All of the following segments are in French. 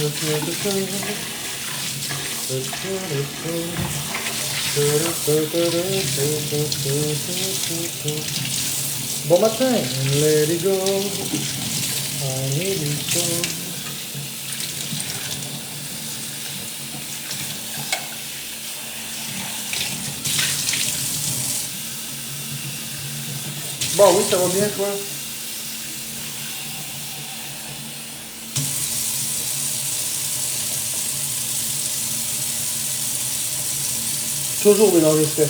Bon matin, let it go. I need you so. Bon, oui, ça va bien, toi? Toujours dans le respect.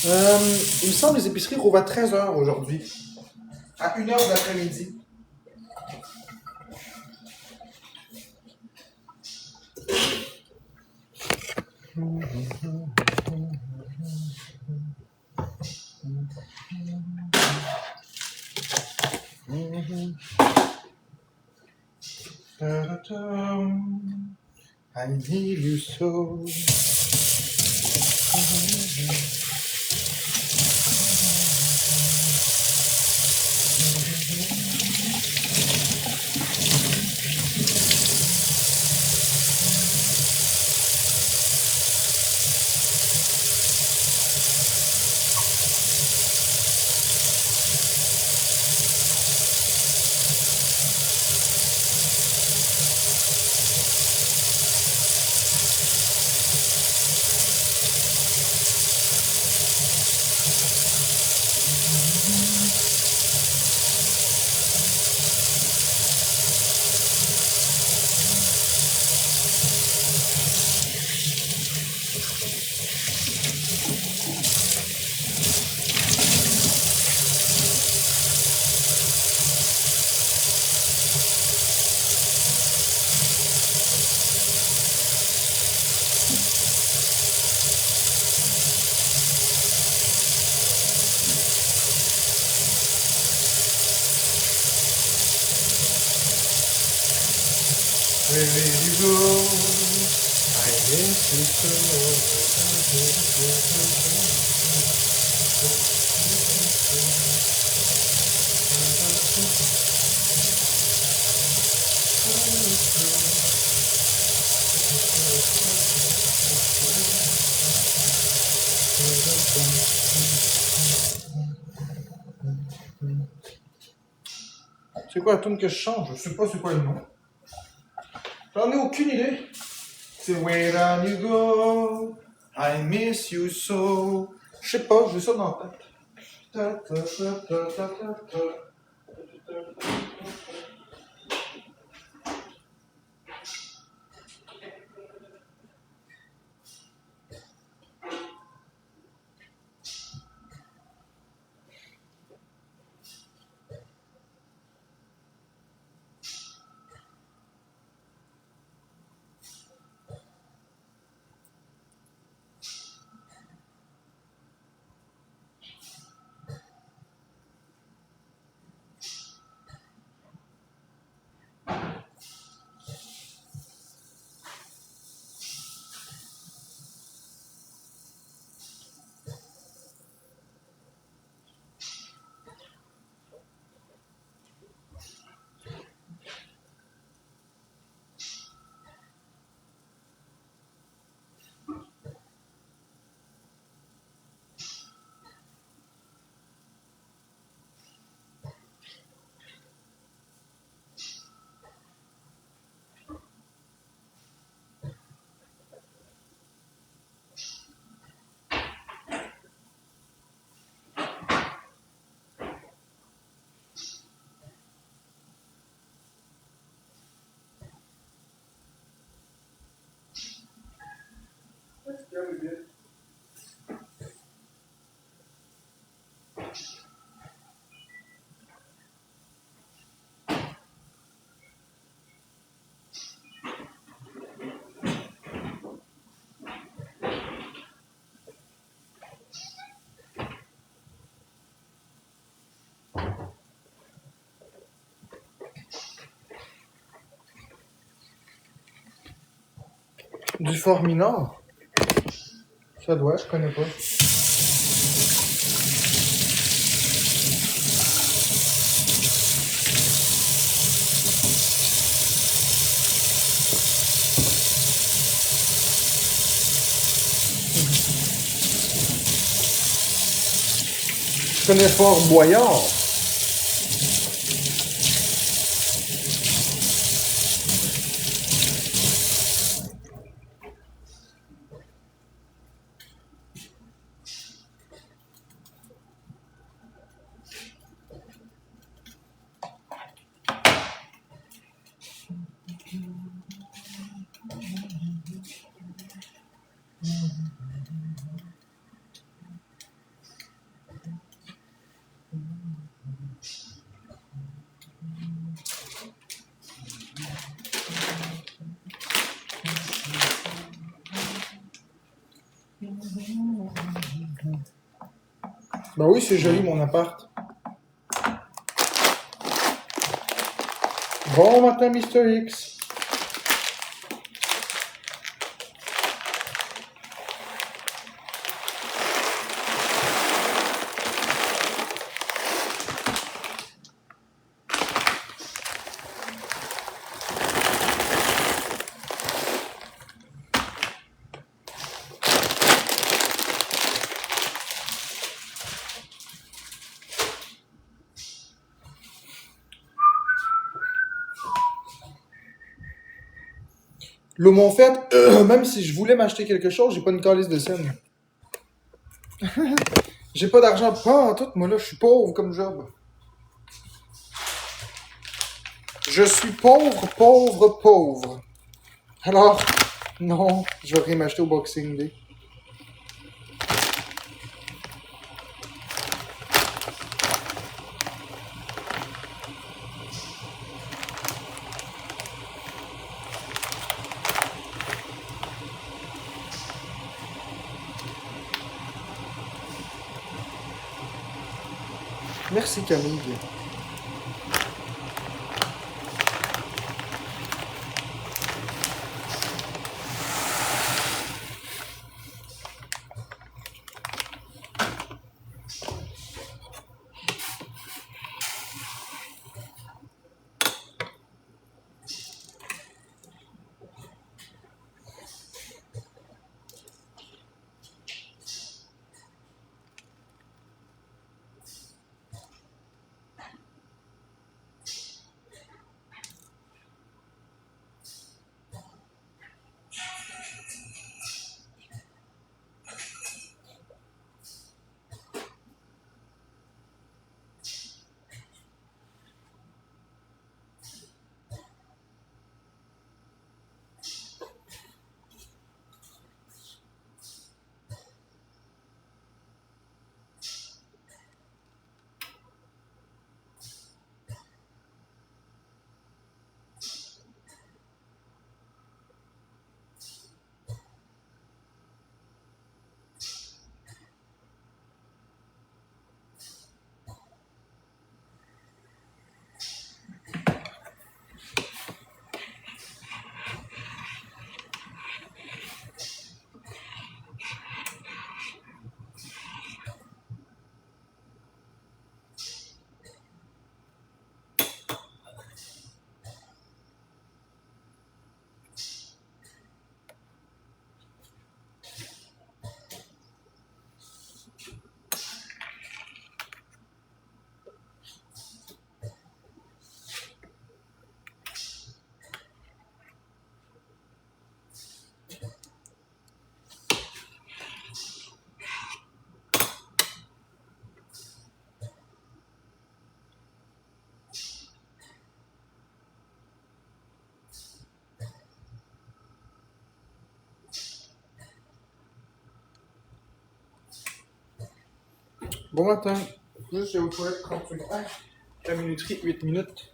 Il me semble que les épiceries rouvrent à 13h aujourd'hui. À 1h de l'après-midi. I need you so. Where did you go? I miss you C'est quoi la tune que je change? Je sais pas c'est quoi le nom. J'en ai aucune idée. C'est Where did you go? I miss you so. Je sais pas, j'ai ça dans la tête. Du fort mineur? Ça doit, je connais pas. Je connais Fort Boyard. Ben oui, c'est joli mon appart. Bon matin, Mr. X. L'eau m'ont fait, même si je voulais m'acheter quelque chose, j'ai pas une calice de scène. J'ai pas d'argent pas en tout, moi là, je suis pauvre comme job. Je suis pauvre, pauvre, pauvre. Alors, non, je vais rien m'acheter au Boxing Day. Merci Camille. Bon matin. Juste, j'ai aux toilettes 30 secondes. Ah, la minuterie, 8 minutes.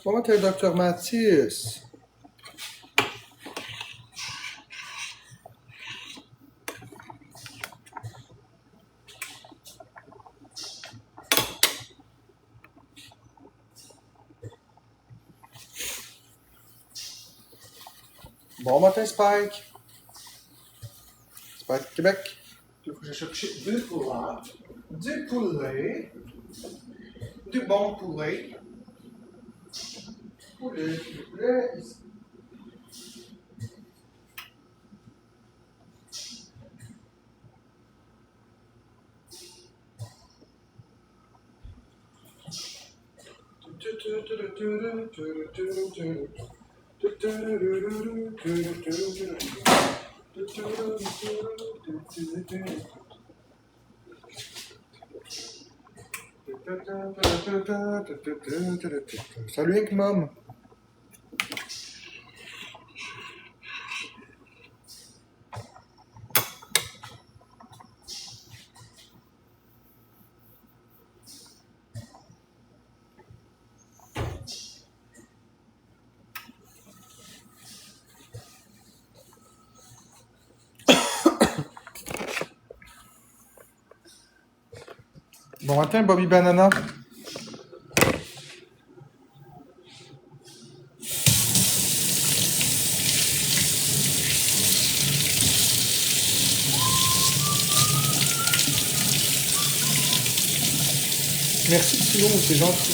Bon matin, docteur Mathis. Bon matin, Spike. Spike Québec. Il faut que j'achète deux poulets. Du poulet. Du bon poulet. Poulet. Ici. Salut, Ink Mom. Bon matin, Bobby Banana. Merci, Philo, c'est gentil.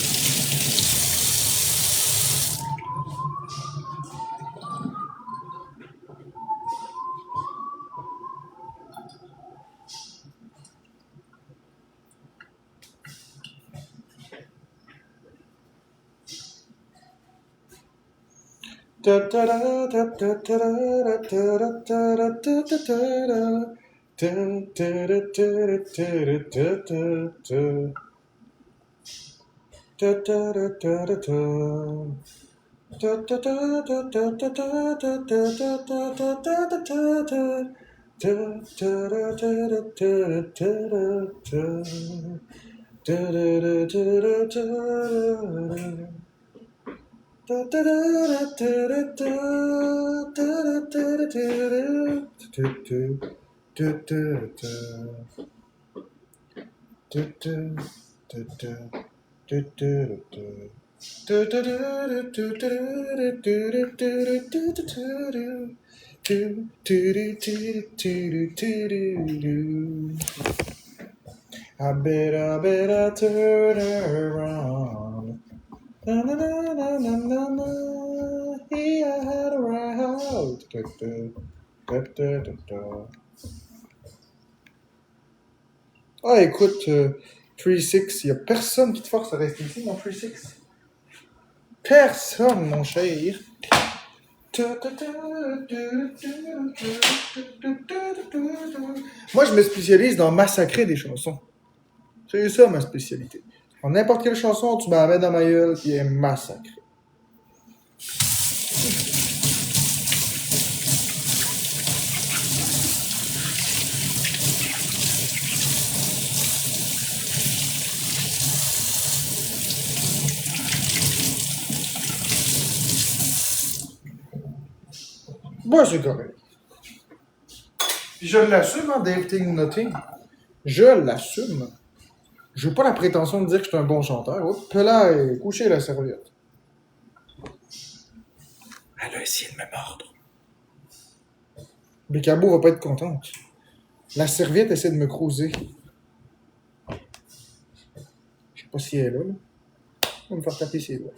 I better turn around. Na na na na na na na. He had a right. Ah, écoute, 3-6, il n'y a personne qui te force à rester ici, mon 3-6. Personne, mon cher. Moi, je me spécialise dans massacrer des chansons. C'est ça, ma spécialité. En n'importe quelle chanson, tu m'en mets dans ma gueule, puis elle est massacrée. Moi, c'est correct. Puis je l'assume, hein, Dave Ting Nothing. Je l'assume. Je n'ai pas la prétention de dire que je suis un bon chanteur. Hop là, coucher la serviette. Elle a essayé de me mordre. Bécabo va pas être contente. La serviette essaie de me creuser. Je sais pas si elle est là. On va me faire taper ses doigts.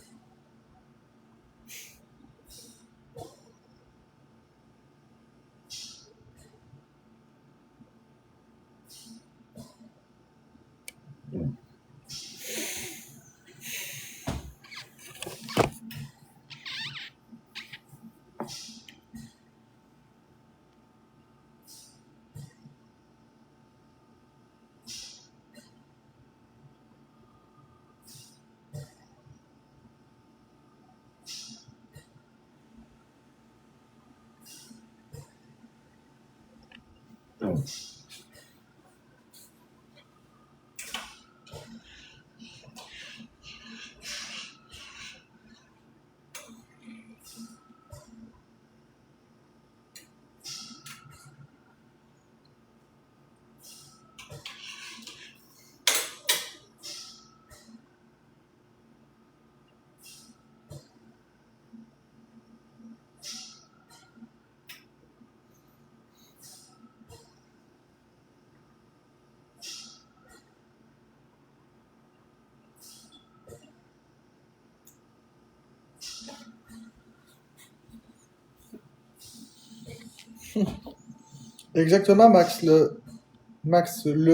Exactement, Max le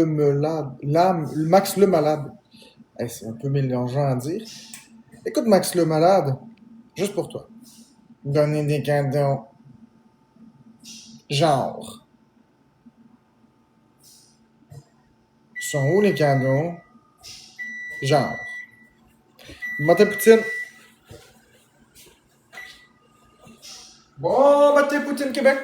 malade. Max le malade. Hey, c'est un peu mélangeant à dire. Écoute, Max le malade, juste pour toi. Donner des cadeaux. Genre. Sont où les cadeaux? Genre. Matin Poutine. Bon matin Poutine Québec.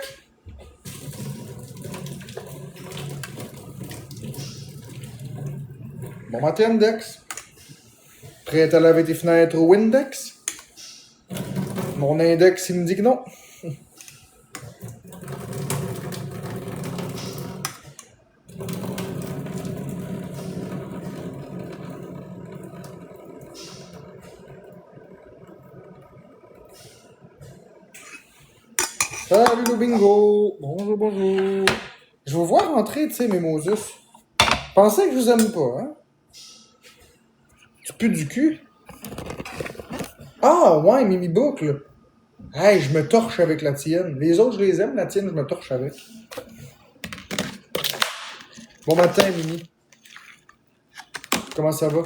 Bon matin Index. Prêt à laver tes fenêtres au Windex? Mon index, il me dit que non. Salut le bingo! Bonjour, bonjour. Je vous vois rentrer, tu sais, mes Moses. Pensez que je vous aime pas, hein? Tu pues du cul? Ah, ouais, Mimi Boucle. Hey, je me torche avec la tienne. Les autres, je les aime, la tienne, je me torche avec. Bon matin, Mimi. Comment ça va?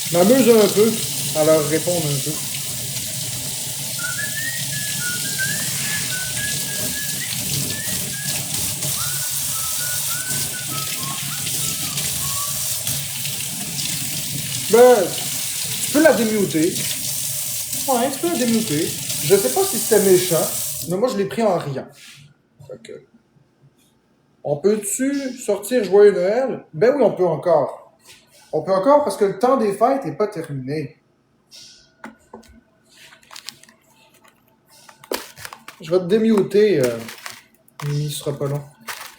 Je m'amuse un peu à leur répondre un peu. Ben, tu peux la démuter. Ouais, tu peux la démuter. Je sais pas si c'était méchant, mais moi je l'ai pris en riant. Fait que... On peut-tu sortir Joyeux Noël? Ben oui, on peut encore. On peut encore parce que le temps des fêtes n'est pas terminé. Je vais te démuter, Mimi, ce sera pas long.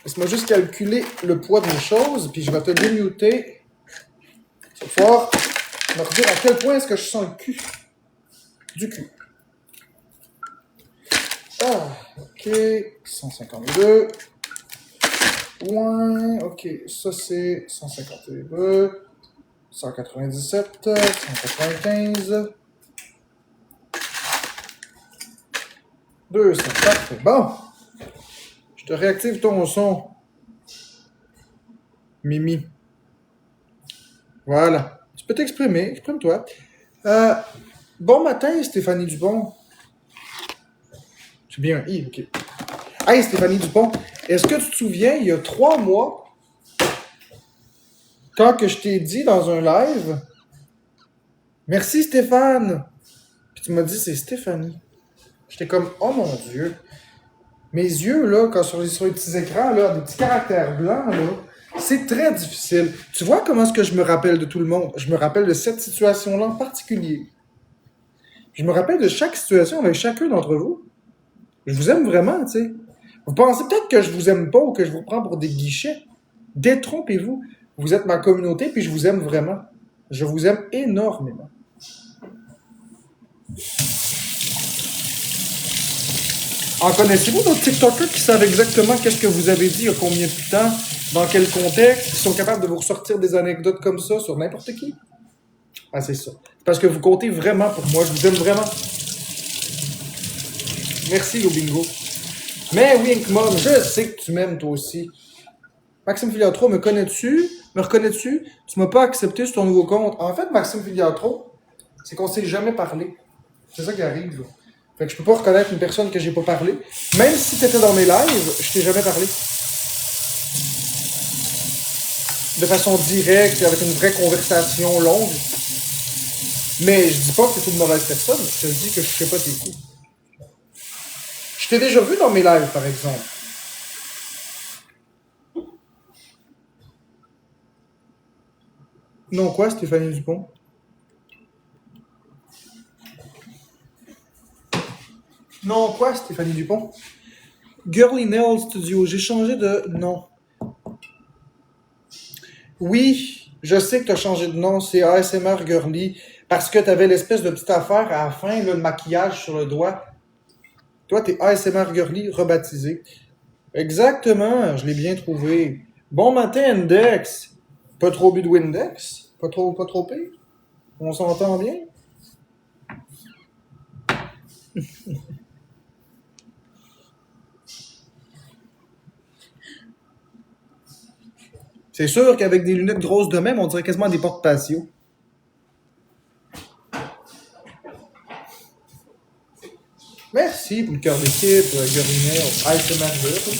Laisse-moi juste calculer le poids de mes choses, puis je vais te démuter. Tu vas pouvoir me redire à quel point est-ce que je sens le cul. Du cul. Ah, ok. 152. Ouais, ok. Ça, c'est 152. 197. 195. 200. Parfait. Bon. Je te réactive ton son. Mimi. Voilà. Tu peux t'exprimer. Exprime-toi. Bon matin, Stéphanie Dupont. C'est bien un I, ok. Hey, Stéphanie Dupont, est-ce que tu te souviens, il y a 3 mois, quand que je t'ai dit dans un live, merci Stéphane, puis tu m'as dit c'est Stéphanie. J'étais comme, oh mon Dieu. Mes yeux, là, quand sur les petits écrans, là, des petits caractères blancs, là, c'est très difficile. Tu vois comment est-ce que je me rappelle de tout le monde? Je me rappelle de cette situation-là en particulier. Je me rappelle de chaque situation avec chacun d'entre vous. Je vous aime vraiment, tu sais. Vous pensez peut-être que je vous aime pas ou que je vous prends pour des guichets. Détrompez-vous. Vous êtes ma communauté, puis je vous aime vraiment. Je vous aime énormément. En connaissez-vous d'autres TikTokers qui savent exactement qu'est-ce que vous avez dit il y a combien de temps, dans quel contexte, qui sont capables de vous ressortir des anecdotes comme ça sur n'importe qui? Ah, c'est ça. Parce que vous comptez vraiment pour moi. Je vous aime vraiment. Merci, Yo Bingo. Mais oui, Inkmom, je sais que tu m'aimes toi aussi. Maxime Filiatro, me connais-tu? Me reconnais-tu? Tu m'as pas accepté sur ton nouveau compte. En fait, Maxime Filiatro, c'est qu'on s'est jamais parlé. C'est ça qui arrive. Là. Fait que je peux pas reconnaître une personne que j'ai pas parlé. Même si t'étais dans mes lives, je t'ai jamais parlé. De façon directe, avec une vraie conversation longue. Mais je dis pas que t'es une mauvaise personne. Je te dis que je sais pas tes coups. Je t'ai déjà vu dans mes lives, par exemple. Non, quoi, Stéphanie Dupont? Non, quoi, Stéphanie Dupont? Girly Nail Studio, j'ai changé de nom. Oui, je sais que tu as changé de nom, c'est ASMR Girly, parce que tu avais l'espèce de petite affaire à la fin, là, le maquillage sur le doigt. Toi, t'es ASMR Girly rebaptisé. Exactement, je l'ai bien trouvé. Bon matin, Index. Pas trop bu de Windex? Pas trop pire? On s'entend bien? C'est sûr qu'avec des lunettes grosses de même, on dirait quasiment des portes patio. Merci pour le cœur d'équipe, Gorinet, Ice Manager.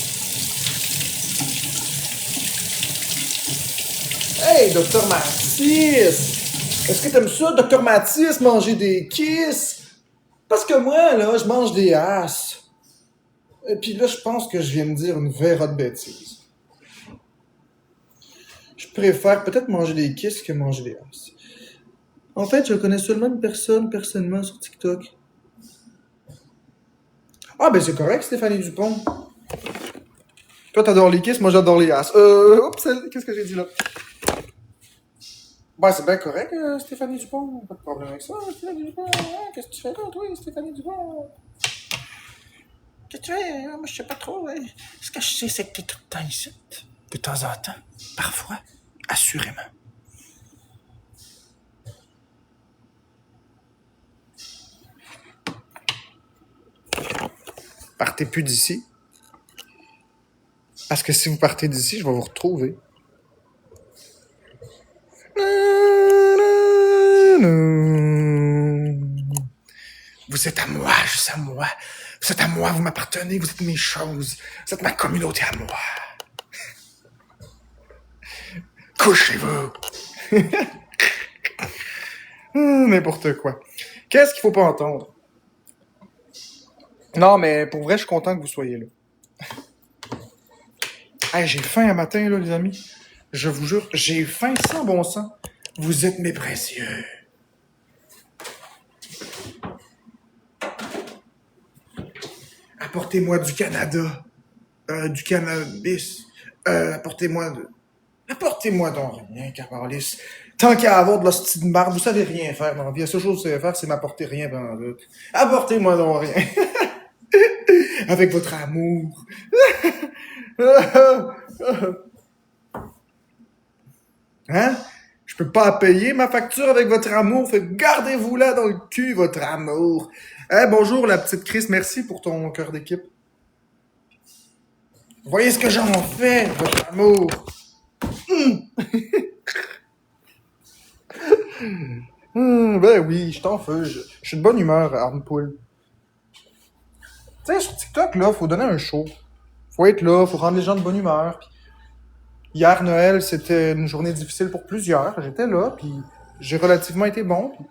Hey, Docteur Mathis! Est-ce que t'aimes ça, Docteur Mathis, manger des kisses? Parce que moi, là, je mange des as. Et puis là, je pense que je viens de dire une verra de bêtises. Je préfère peut-être manger des kisses que manger des as. En fait, je connais seulement une personne, personnellement, sur TikTok. Ah, ben c'est correct, Stéphanie Dupont. Toi, t'adores les kisses, moi j'adore les as. Oups, qu'est-ce que j'ai dit là? Ben, c'est bien correct, Stéphanie Dupont. Pas de problème avec ça, Stéphanie Dupont. Hein? Qu'est-ce que tu fais là, toi, Stéphanie Dupont? Qu'est-ce que tu fais? Moi, je sais pas trop. Hein. Ce que je sais, c'est que t'es tout le temps ici. De temps en temps. Parfois. Assurément. Partez plus d'ici. Parce que si vous partez d'ici, je vais vous retrouver. Vous êtes à moi, juste à moi. Vous êtes à moi, vous m'appartenez, vous êtes mes choses. Vous êtes ma communauté à moi. Couchez-vous. N'importe quoi. Qu'est-ce qu'il faut pas entendre? Non, mais pour vrai, je suis content que vous soyez là. Hey, j'ai faim un matin, là, les amis. Je vous jure, j'ai faim sans bon sens. Vous êtes mes précieux. Apportez-moi du Canada. Du cannabis. Apportez-moi donc rien, Carolis. Tant qu'à avoir de l'hostie de marde, vous savez rien faire dans la vie. La seule chose que vous savez faire, c'est m'apporter rien pendant tout. Apportez-moi donc rien. Avec votre amour. Hein? Je peux pas payer ma facture avec votre amour. Fait que gardez-vous-la dans le cul, votre amour. Hey, bonjour, la petite Chris. Merci pour ton cœur d'équipe. Voyez ce que j'en fais, votre amour. Ben oui, je t'en feu. Je suis de bonne humeur, Arne Poule. Tu sais, sur TikTok, là, faut donner un show. Faut être là, faut rendre les gens de bonne humeur. Puis hier, Noël, c'était une journée difficile pour plusieurs. J'étais là, puis j'ai relativement été bon. Puis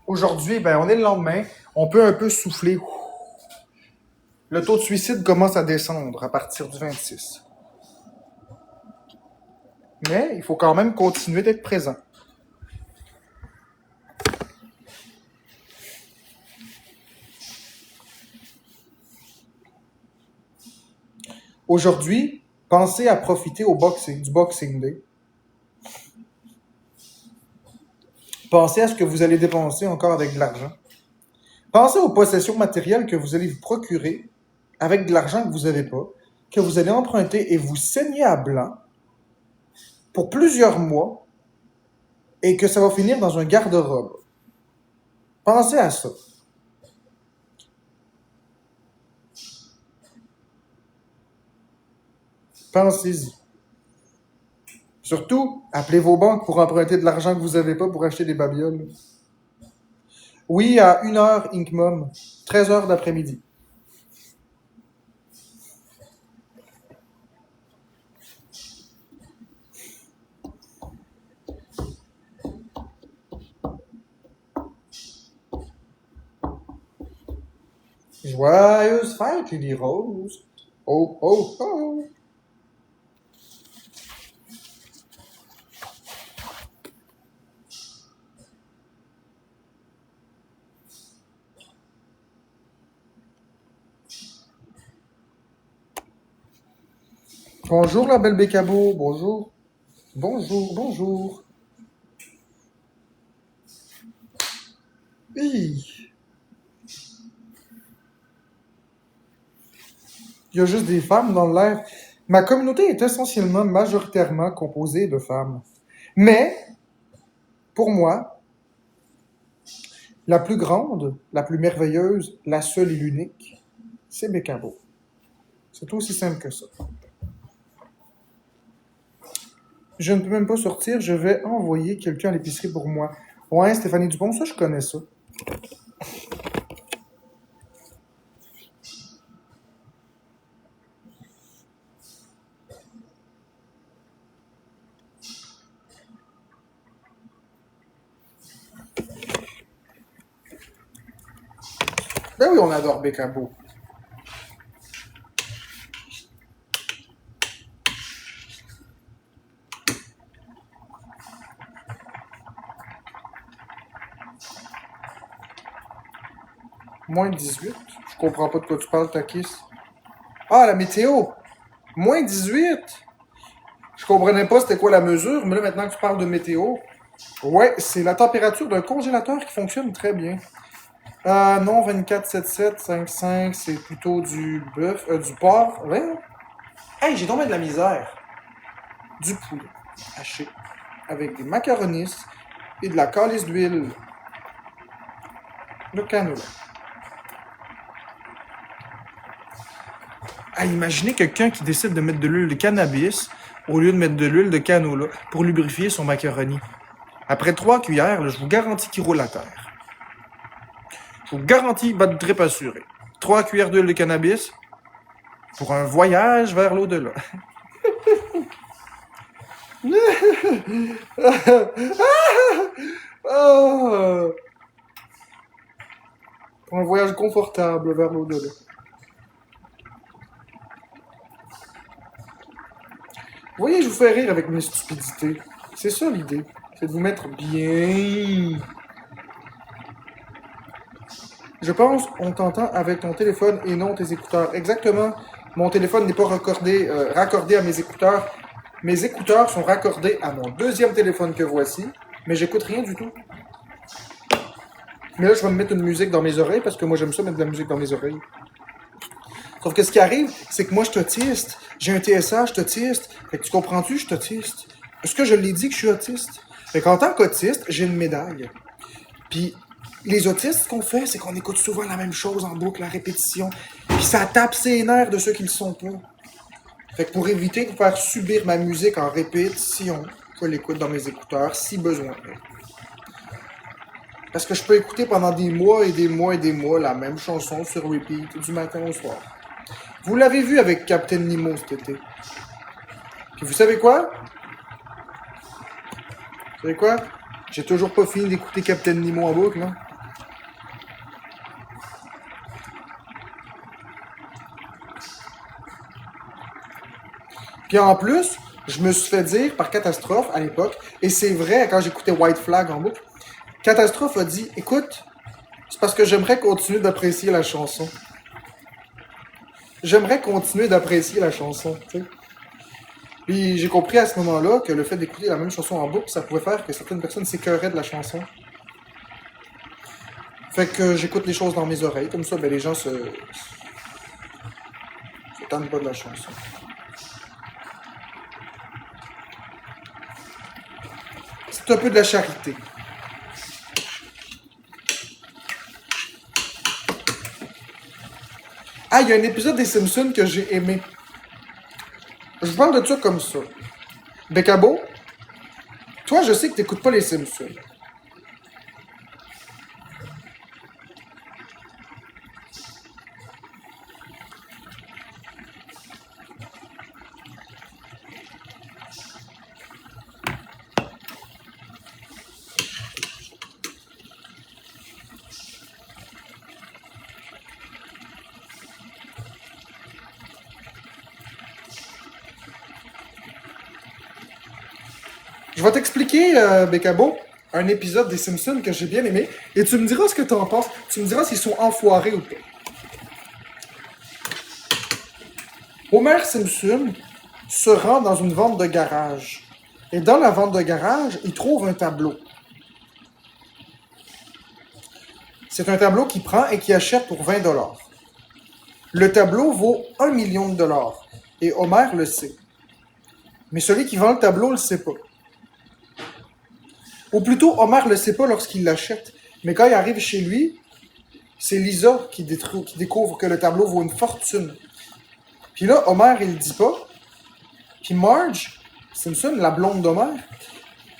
aujourd'hui, ben, on est le lendemain. On peut un peu souffler. Le taux de suicide commence à descendre à partir du 26. Mais il faut quand même continuer d'être présent. Aujourd'hui, pensez à profiter du Boxing Day. Pensez à ce que vous allez dépenser encore avec de l'argent. Pensez aux possessions matérielles que vous allez vous procurer avec de l'argent que vous n'avez pas, que vous allez emprunter et vous saigner à blanc pour plusieurs mois et que ça va finir dans un garde-robe. Pensez à ça. Pensez-y. Surtout, appelez vos banques pour emprunter de l'argent que vous n'avez pas pour acheter des babioles. Oui, à 1h, Inkmom, 13h d'après-midi. Joyeuse fête, Lily Rose. Oh, oh, oh. Bonjour la belle Bécabo, bonjour. Bonjour, bonjour. Oui. Il y a juste des femmes dans le live. Ma communauté est essentiellement majoritairement composée de femmes. Mais, pour moi, la plus grande, la plus merveilleuse, la seule et l'unique, c'est Bécabo. C'est aussi simple que ça. Je ne peux même pas sortir, je vais envoyer quelqu'un à l'épicerie pour moi. Ouais, Stéphanie Dupont, ça, je connais ça. Ben oui, on adore Bécabo. Moins 18? Je comprends pas de quoi tu parles, Takis. Ah, la météo! Moins 18! Je comprenais pas c'était quoi la mesure, mais là, maintenant que tu parles de météo, ouais, c'est la température d'un congélateur qui fonctionne très bien. Non, 24, 7, 5, c'est plutôt du bœuf, du porc. Ouais. Hey, j'ai tombé de la misère. Du poulet haché avec des macaronis et de la calice d'huile. Le canola. Ah, imaginez quelqu'un qui décide de mettre de l'huile de cannabis au lieu de mettre de l'huile de canola pour lubrifier son macaroni. Après 3 cuillères, là, je vous garantis qu'il roule à terre. Je vous garantis, pas de trip assuré. 3 cuillères d'huile de cannabis pour un voyage vers l'au-delà. Pour un voyage confortable vers l'au-delà. Vous voyez, je vous fais rire avec mes stupidités. C'est ça l'idée. C'est de vous mettre bien. Je pense on t'entend avec ton téléphone et non tes écouteurs. Exactement. Mon téléphone n'est pas raccordé à mes écouteurs. Mes écouteurs sont raccordés à mon deuxième téléphone que voici, mais j'écoute rien du tout. Mais là, je vais me mettre une musique dans mes oreilles parce que moi, j'aime ça mettre de la musique dans mes oreilles. Sauf que ce qui arrive, c'est que moi, je suis autiste. J'ai un TSA, je suis autiste. Fait que tu comprends-tu, je suis autiste. Est-ce que je l'ai dit que je suis autiste? Fait qu'en tant qu'autiste, j'ai une médaille. Puis les autistes, ce qu'on fait, c'est qu'on écoute souvent la même chose en boucle, la répétition. Puis ça tape ses nerfs de ceux qui le sont pas. Fait que pour éviter de faire subir ma musique en répétition, je l'écoute dans mes écouteurs si besoin. Parce que je peux écouter pendant des mois et des mois et des mois la même chanson sur repeat du matin au soir. Vous l'avez vu avec Captain Nemo cet été. Puis vous savez quoi? Vous savez quoi? J'ai toujours pas fini d'écouter Captain Nemo en boucle, là. Puis en plus, je me suis fait dire par Catastrophe à l'époque, et c'est vrai quand j'écoutais White Flag en boucle, Catastrophe a dit, écoute, c'est parce que j'aimerais continuer d'apprécier la chanson. J'aimerais continuer d'apprécier la chanson, tu sais. Puis j'ai compris à ce moment-là que le fait d'écouter la même chanson en boucle, ça pouvait faire que certaines personnes s'écœuraient de la chanson. Fait que j'écoute les choses dans mes oreilles, comme ça, ben les gens se tannent pas de la chanson. C'est un peu de la charité. Ah, il y a un épisode des Simpsons que j'ai aimé. Je vous parle de ça comme ça. Bécabo, toi, je sais que t'écoutes pas les Simpsons. Je vais t'expliquer, Bécabo, un épisode des Simpsons que j'ai bien aimé, et tu me diras ce que t'en penses. Tu me diras s'ils sont enfoirés ou pas. Homer Simpson se rend dans une vente de garage. Et dans la vente de garage, il trouve un tableau. C'est un tableau qu'il prend et qu'il achète pour 20$. Le tableau vaut 1 million de dollars. Et Homer le sait. Mais celui qui vend le tableau ne le sait pas. Ou plutôt, Homer le sait pas lorsqu'il l'achète. Mais quand il arrive chez lui, c'est Lisa qui découvre que le tableau vaut une fortune. Puis là, Homer, il le dit pas. Puis Marge Simpson, la blonde d'Homer,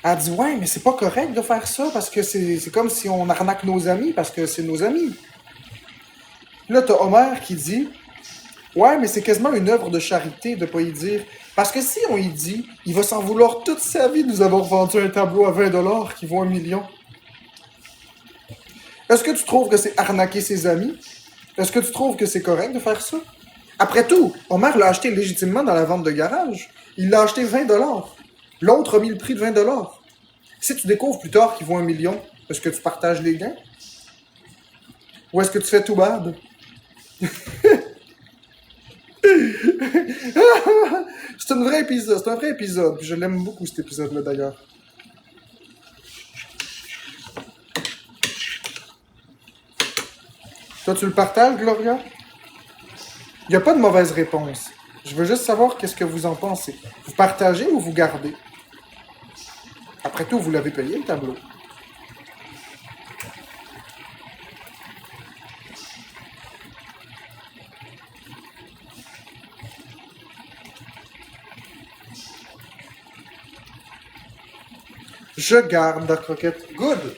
elle dit « Ouais, mais c'est pas correct de faire ça parce que c'est comme si on arnaque nos amis parce que c'est nos amis. » Puis là, t'as Homer qui dit « Ouais, mais c'est quasiment une œuvre de charité de pas y dire. Parce que si on y dit, il va s'en vouloir toute sa vie de nous avoir vendu un tableau à 20$ qui vaut 1 million. » Est-ce que tu trouves que c'est arnaquer ses amis? Est-ce que tu trouves que c'est correct de faire ça? Après tout, Homer l'a acheté légitimement dans la vente de garage. Il l'a acheté 20$. L'autre a mis le prix de 20$. Si tu découvres plus tard qu'il vaut 1 million, est-ce que tu partages les gains? Ou est-ce que tu fais tout bad? C'est un vrai épisode, puis je l'aime beaucoup cet épisode-là d'ailleurs. Toi, tu le partages, Gloria? Il n'y a pas de mauvaise réponse. Je veux juste savoir qu'est-ce que vous en pensez. Vous partagez ou vous gardez? Après tout, vous l'avez payé, le tableau. Je garde, Dark Rocket. Good!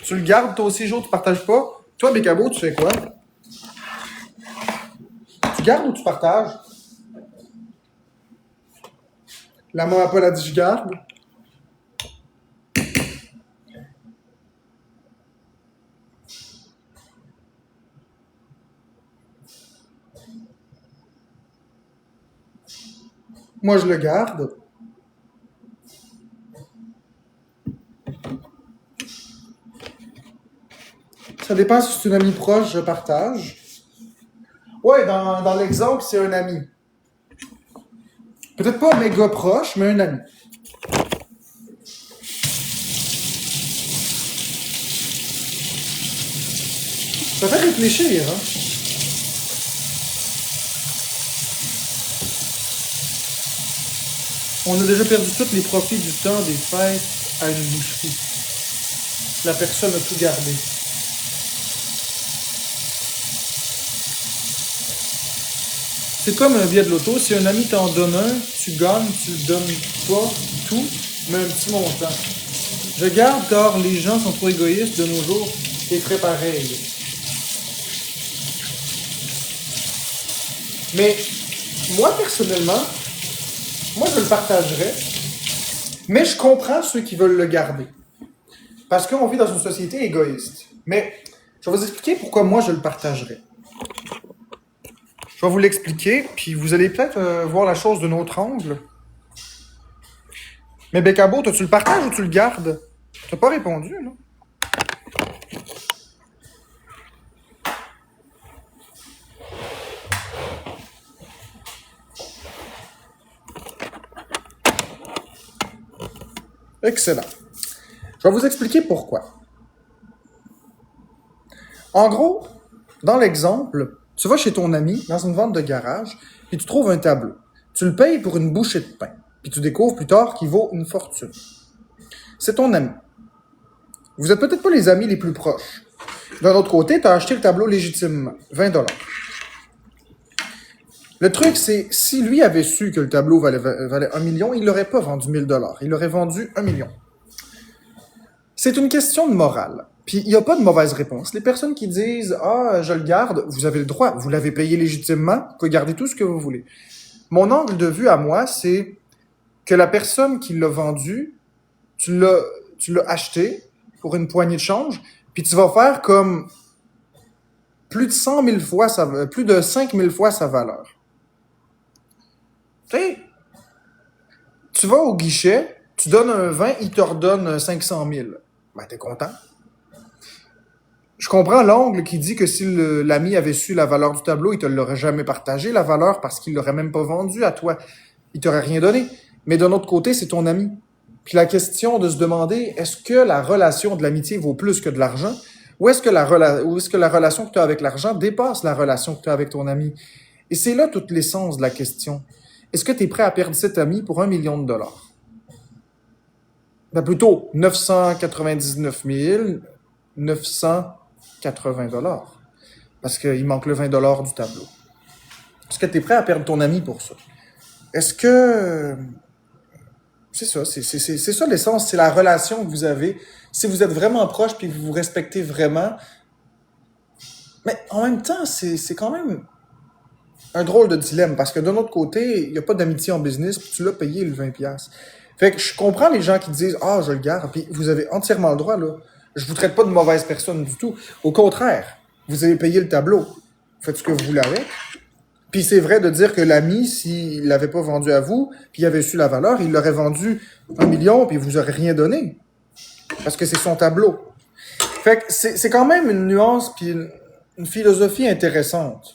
Tu le gardes, toi aussi, Jo, tu partages pas? Toi, Bécabo, tu fais quoi? Tu gardes ou tu partages? La maman Paul a dit je garde. Moi, je le garde. Ça dépend si c'est une amie proche, je partage. Ouais, dans l'exemple, c'est un ami. Peut-être pas méga proche, mais un ami. Ça fait réfléchir, hein? On a déjà perdu tous les profits du temps des fêtes à une boucherie. La personne a tout gardé. C'est comme un billet de loto. Si un ami t'en donne un, tu gagnes, tu le donnes pas tout, mais un petit montant. Je garde car les gens sont trop égoïstes de nos jours et très pareils. Mais moi, personnellement, moi, je le partagerais, mais je comprends ceux qui veulent le garder. Parce qu'on vit dans une société égoïste. Mais je vais vous expliquer pourquoi moi, je le partagerais. Je vais vous l'expliquer, puis vous allez peut-être voir la chose d'un autre angle. Mais Bécabo, toi, tu le partages ou tu le gardes? Tu n'as pas répondu, non? Excellent. Je vais vous expliquer pourquoi. En gros, dans l'exemple, tu vas chez ton ami dans une vente de garage, puis tu trouves un tableau. Tu le payes pour une bouchée de pain, puis tu découvres plus tard qu'il vaut une fortune. C'est ton ami. Vous n'êtes peut-être pas les amis les plus proches. D'un autre côté, tu as acheté le tableau légitimement, 20$. Le truc, c'est, si lui avait su que le tableau valait 1 million, il l'aurait pas vendu 1000$. Il l'aurait vendu 1 million. C'est une question de morale. Puis, il n'y a pas de mauvaise réponse. Les personnes qui disent « Ah, je le garde », vous avez le droit. Vous l'avez payé légitimement. Vous pouvez garder tout ce que vous voulez. Mon angle de vue à moi, c'est que la personne qui l'a vendu, tu l'as acheté pour une poignée de change, puis tu vas faire comme plus de 100 000 fois plus de 5 000 fois sa valeur. Tu sais, tu vas au guichet, tu donnes un 20, il te redonne 500 000. Ben, t'es content. Je comprends l'angle qui dit que si l'ami avait su la valeur du tableau, il te l'aurait jamais partagé, la valeur, parce qu'il l'aurait même pas vendu à toi. Il t'aurait rien donné. Mais d'un autre côté, c'est ton ami. Puis la question de se demander, est-ce que la relation de l'amitié vaut plus que de l'argent? Ou est-ce que la relation que tu as avec l'argent dépasse la relation que tu as avec ton ami? Et c'est là toute l'essence de la question. est-ce que tu es prêt à perdre cet ami pour 1 million de dollars? Ben plutôt 999 980 dollars. Parce qu'il manque le 20 $ du tableau. Est-ce que tu es prêt à perdre ton ami pour ça? Est-ce que... C'est ça, c'est ça l'essence, c'est la relation que vous avez. Si vous êtes vraiment proche puis que vous vous respectez vraiment, mais en même temps, c'est quand même un drôle de dilemme parce que d'un autre côté, il n'y a pas d'amitié en business puis tu l'as payé le 20$. Fait que je comprends les gens qui disent « Ah, je le garde », puis vous avez entièrement le droit, là. Je vous traite pas de mauvaise personne du tout. Au contraire, vous avez payé le tableau. Faites ce que vous voulez avec. Puis c'est vrai de dire que l'ami, s'il l'avait pas vendu à vous, puis il avait su la valeur, il l'aurait vendu 1 million, puis vous aurez rien donné. Parce que c'est son tableau. Fait que c'est quand même une nuance, puis une philosophie intéressante.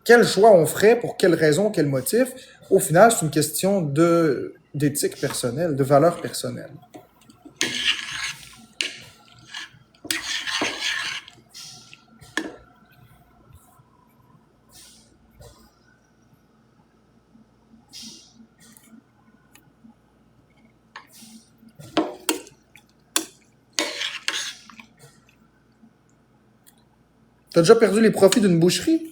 Quel choix on ferait, pour quelle raison, quel motif? Au final, c'est une question d'éthique personnelle, de valeur personnelle. T'as déjà perdu les profits d'une boucherie?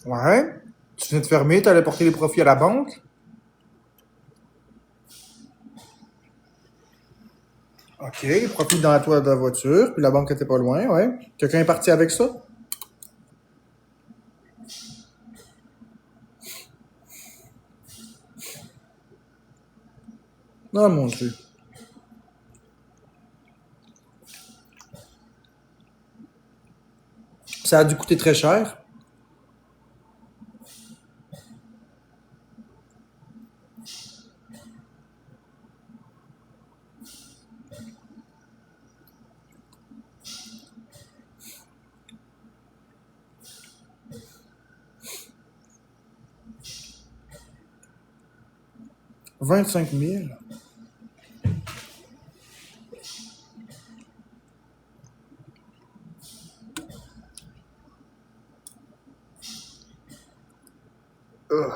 Ouais. Tu viens de fermer, t'allais porter les profits à la banque? OK, les profits dans la toile de la voiture, puis la banque était pas loin, ouais. Quelqu'un est parti avec ça? Non, mon Dieu. Ça a dû coûter très cher. $25 000. Ugh.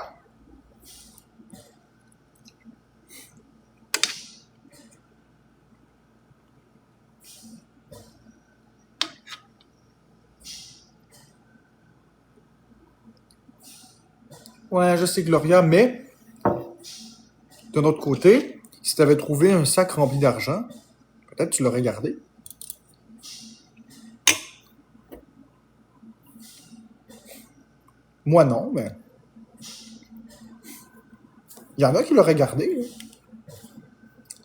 Ouais, je sais, Gloria, mais d'un autre côté, si tu avais trouvé un sac rempli d'argent, peut-être tu l'aurais gardé. Moi, non, mais il y en a qui l'auraient gardé, là.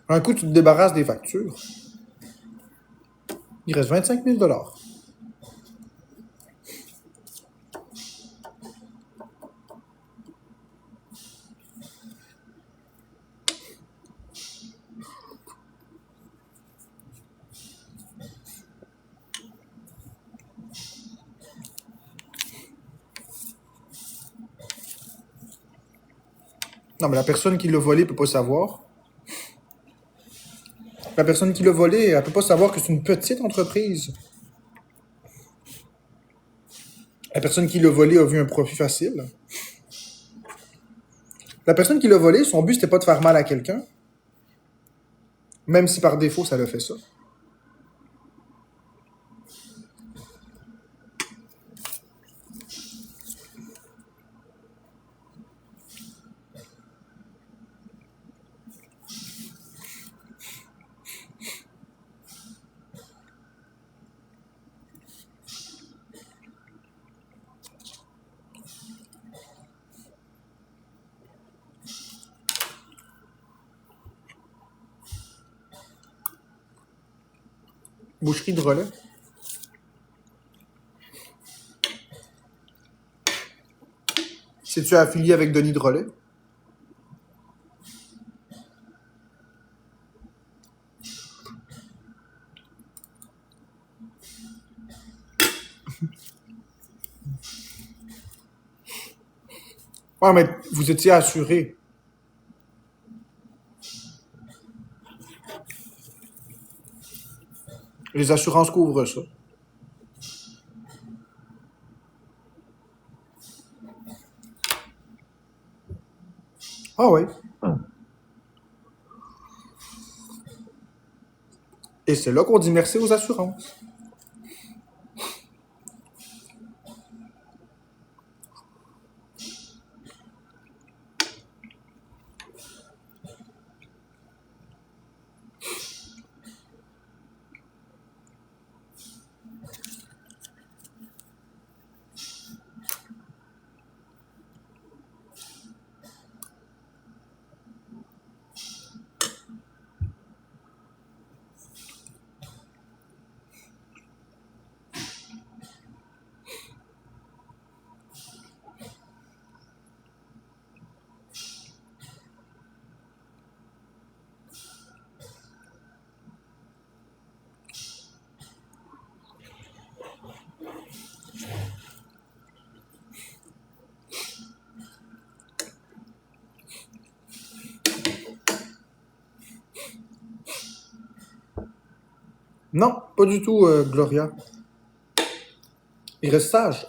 Un coup, tu te débarrasses des factures. Il reste 25 000 $. Non, mais la personne qui l'a volé peut pas savoir. La personne qui l'a volé, elle peut pas savoir que c'est une petite entreprise. La personne qui l'a volé a vu un profit facile. La personne qui l'a volé, son but, c'était pas de faire mal à quelqu'un. Même si par défaut, ça l'a fait ça. Boucherie de relais. C'est-tu affilié avec Denis de Relais? Ouais, mais vous étiez assuré. Les assurances couvrent ça. Ah oui. Et c'est là qu'on dit merci aux assurances. Non, pas du tout, Gloria. Il reste sage.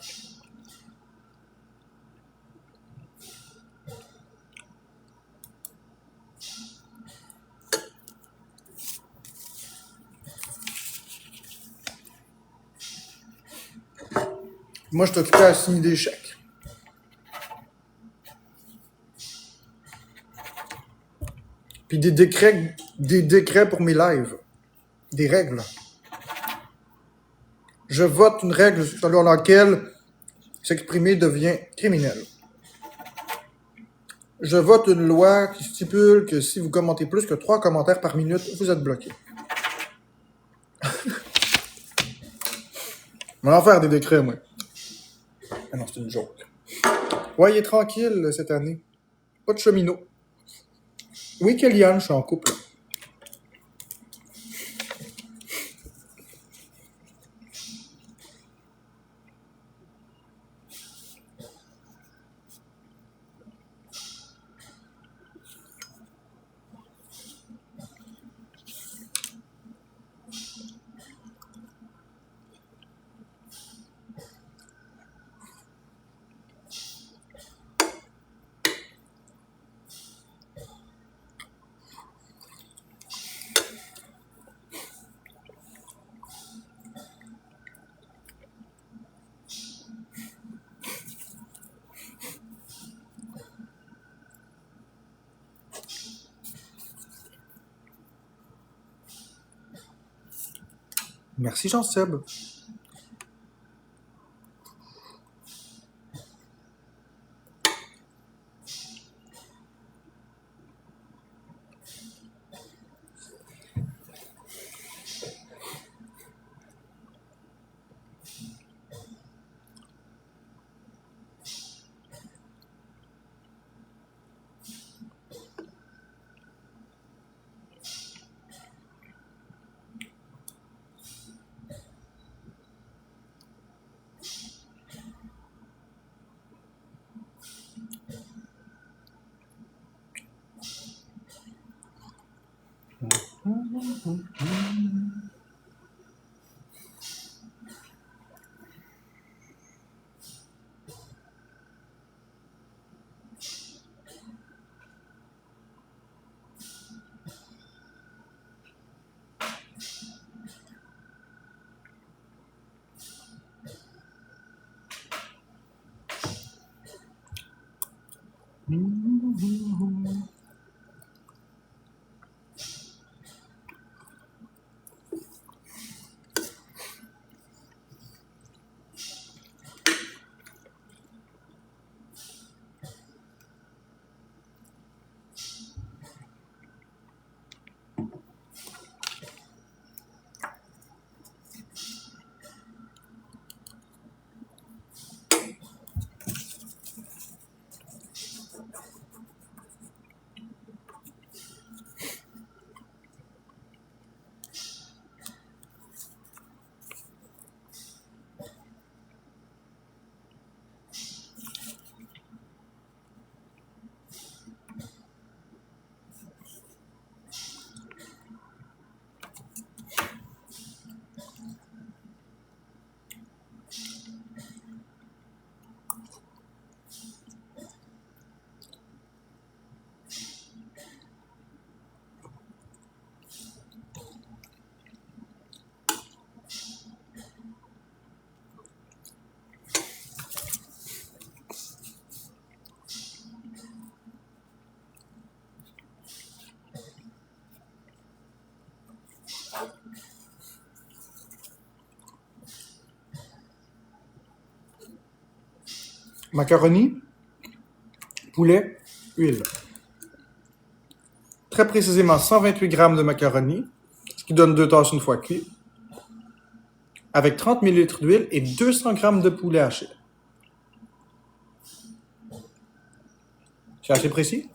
Moi, je t'occupais à signer des chèques. Puis des décrets pour mes lives. Des règles. Je vote une règle selon laquelle s'exprimer devient criminel. Je vote une loi qui stipule que si vous commentez plus que 3 commentaires par minute, vous êtes bloqué. On va en faire des décrets, moi. Ah non, c'est une joke. Ouais, il est tranquille cette année. Pas de cheminot. Oui, Kellyanne, je suis en couple. Merci, Jean-Seb. Macaroni, poulet, huile. Très précisément 128 grammes de macaroni, ce qui donne 2 tasses une fois cuit, avec 30 ml d'huile et 200 grammes de poulet haché. C'est assez précis?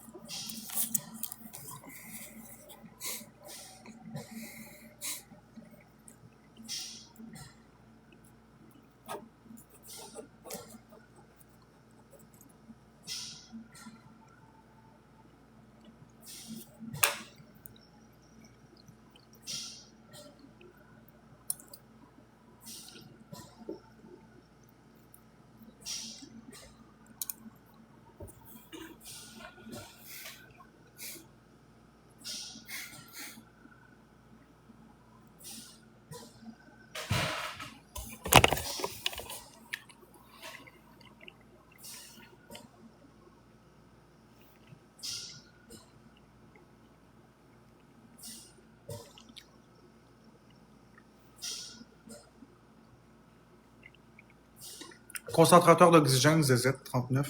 Concentrateur d'oxygène ZZ39.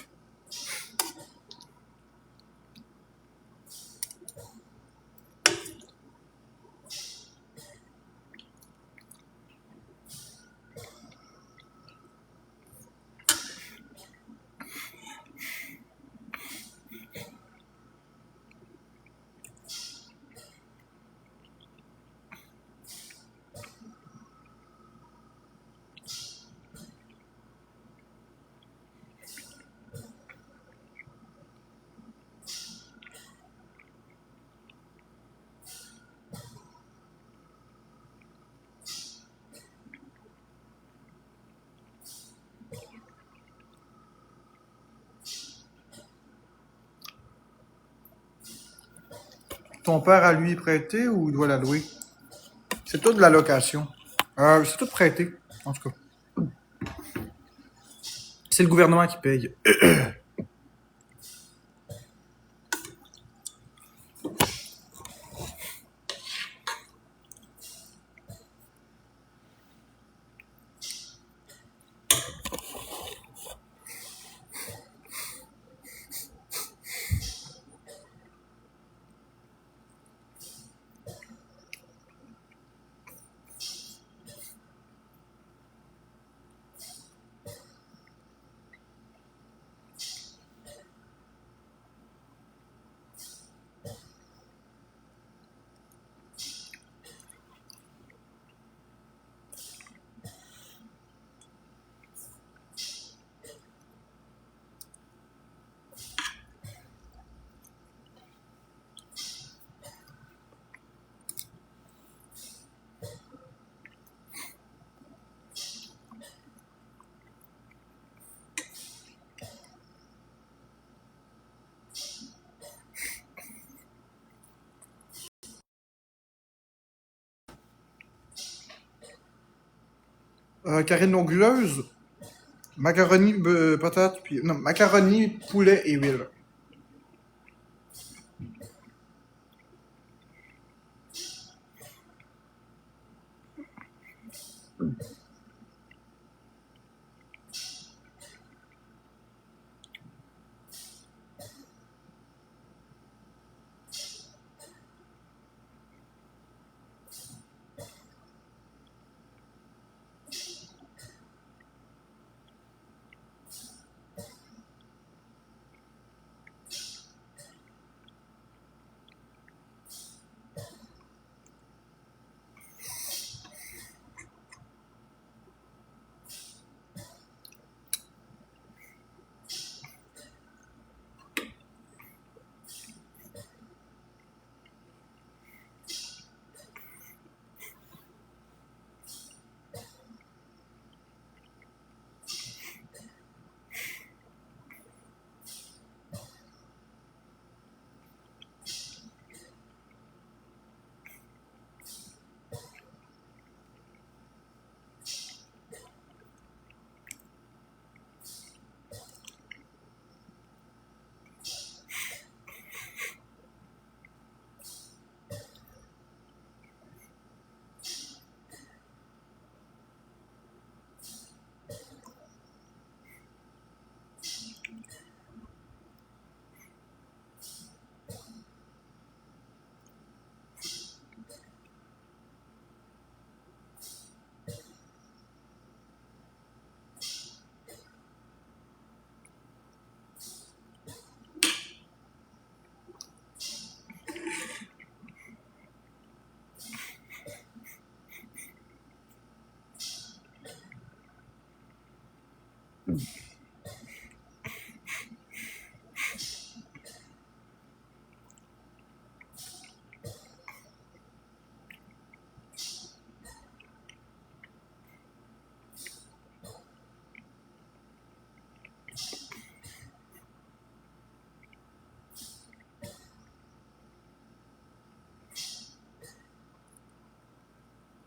Ton père a lui prêté ou il doit la louer? C'est tout de la location. C'est tout prêté, en tout cas. C'est le gouvernement qui paye. Carré onguleuse, macaroni, patate, puis... Non, macaroni, poulet et huile.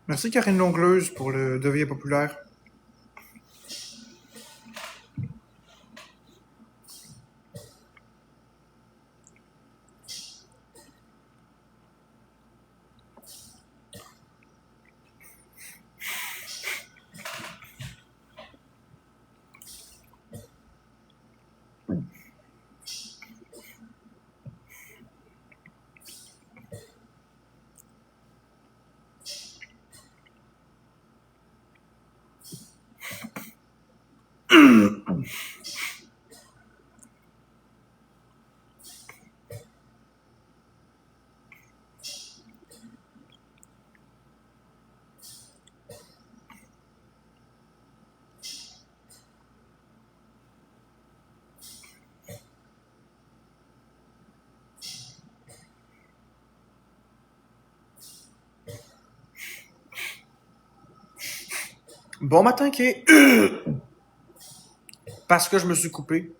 Merci Karine Longleuse pour le devis populaire. Bon matin, Kay. Parce que je me suis coupé.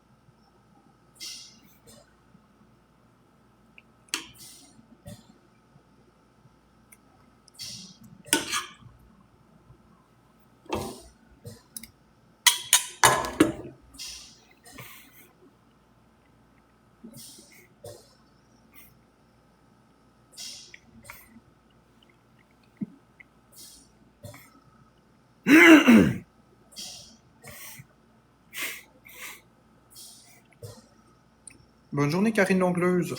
Bonne journée, Karine Longleuse.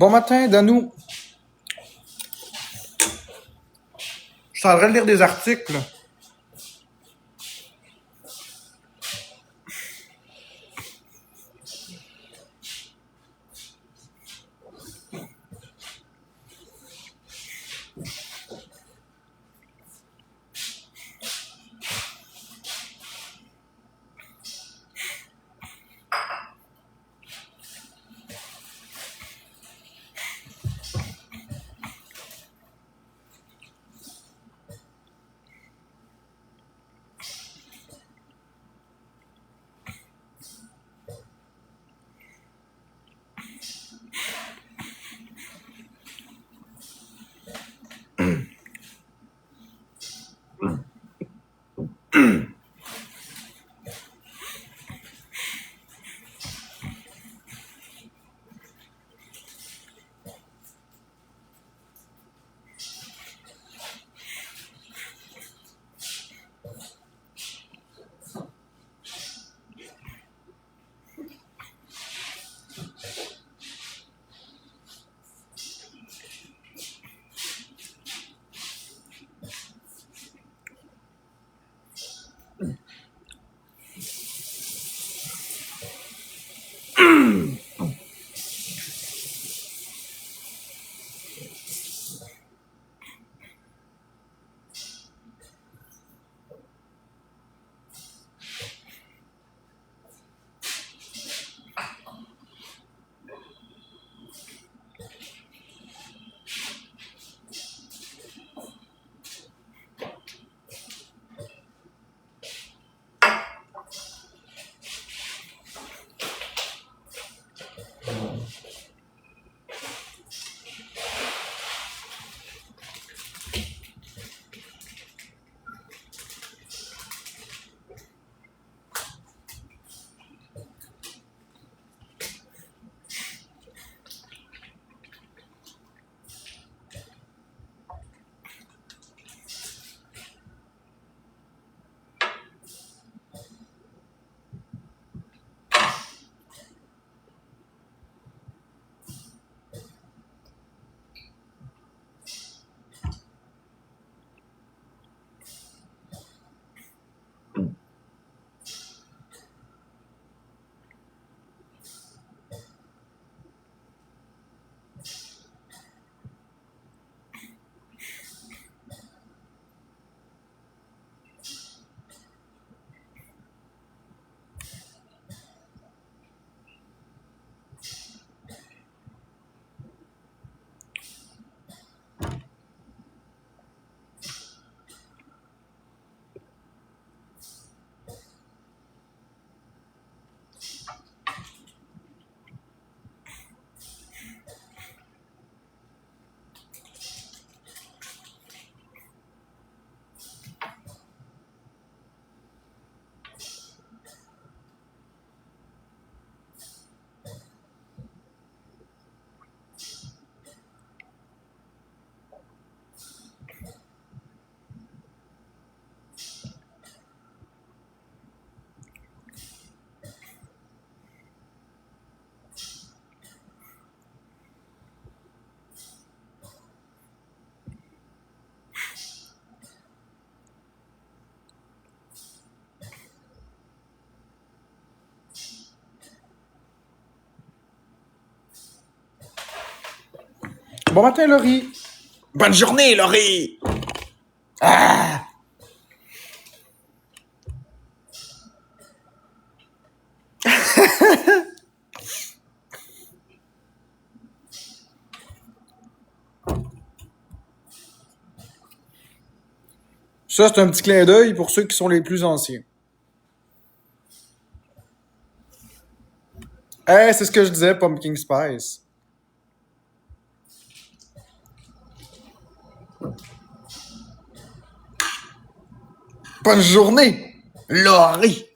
Bon matin, Danou. Je suis en train de lire des articles. Bon matin, Laurie. Bonne journée, Laurie! Ah! Ça, c'est un petit clin d'œil pour ceux qui sont les plus anciens. Hey, c'est ce que je disais, Pumpkin Spice. Bonne journée, Laurie.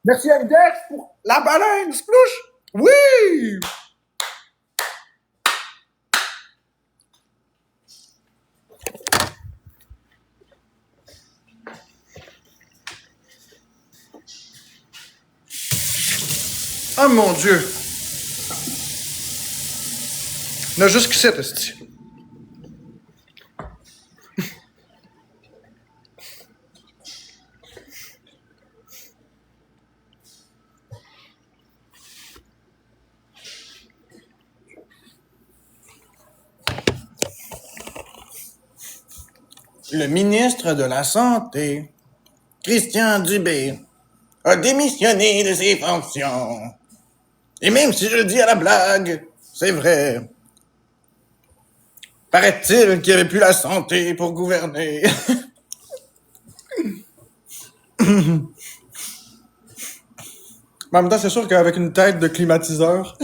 Merci à Index pour la baleine, splouche. Oui! Oh mon Dieu! Il y en a juste qui sait, esti. Le ministre de la Santé, Christian Dubé, a démissionné de ses fonctions. Et même si je le dis à la blague, c'est vrai. Paraît-il qu'il avait plus la santé pour gouverner. Mais en même temps, c'est sûr qu'avec une tête de climatiseur.